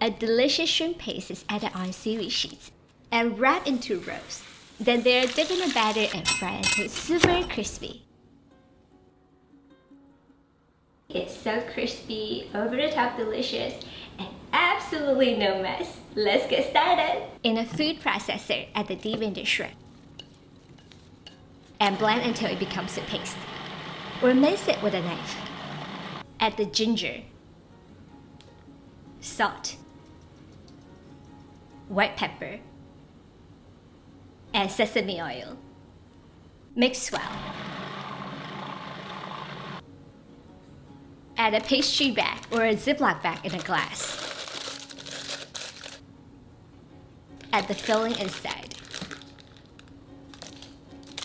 A delicious shrimp paste is added on seaweed sheets and wrapped into rolls. Then they are dipped in a batter and fried until it's super crispy. It's so crispy, over-the-top delicious, and absolutely no mess. Let's get started! In a food processor, add the deveined shrimp and blend until it becomes a paste, or mince it with a knife. Add the ginger, salt, white pepper, and sesame oil. Mix well. Add a pastry bag or a Ziploc bag in a glass. Add the filling inside.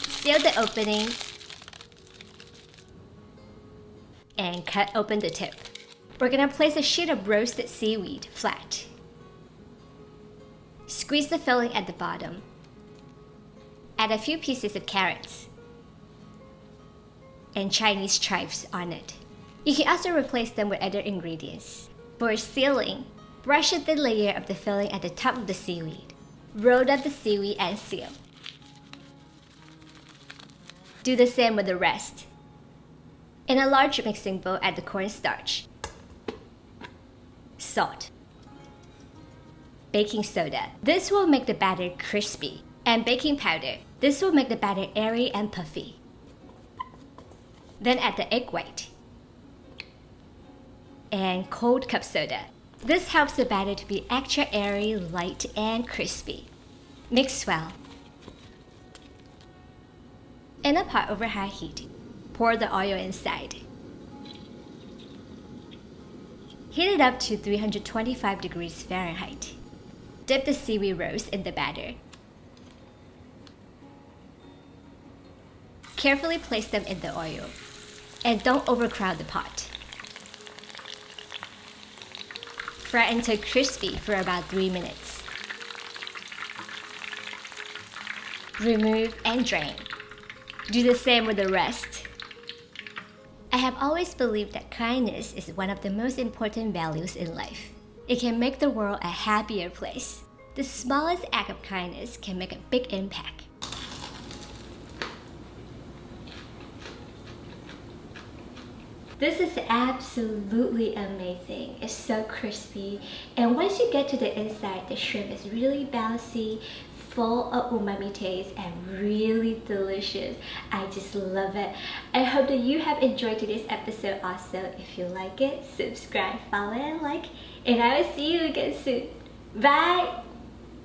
Seal the opening and cut open the tip. We're gonna place a sheet of roasted seaweed flat. Squeeze the filling at the bottom. Add a few pieces of carrots and Chinese chives on it. You can also replace them with other ingredients. For sealing, brush a thin layer of the filling at the top of the seaweed. Roll up the seaweed and seal. Do the same with the rest. In a large mixing bowl, add the cornstarch, salt, baking soda. This will make the batter crispy. And baking powder. This will make the batter airy and puffy. Then add the egg white and cold cup soda. This helps the batter to be extra airy, light, and crispy. Mix well. In a pot over high heat, pour the oil inside. Heat it up to 325 degrees Fahrenheit. Dip the seaweed rolls in the batter. Carefully place them in the oil and don't overcrowd the pot. Fry until crispy for about 3 minutes. Remove and drain. Do the same with the rest. I have always believed that kindness is one of the most important values in life. It can make the world a happier place. The smallest act of kindness can make a big impact. This is absolutely amazing. It's so crispy, and once you get to the inside, the shrimp is really bouncy, full of umami taste, and really delicious. I just love it. I hope that you have enjoyed today's episode also. If you like it, subscribe, follow, and like, and I will see you again soon. Bye!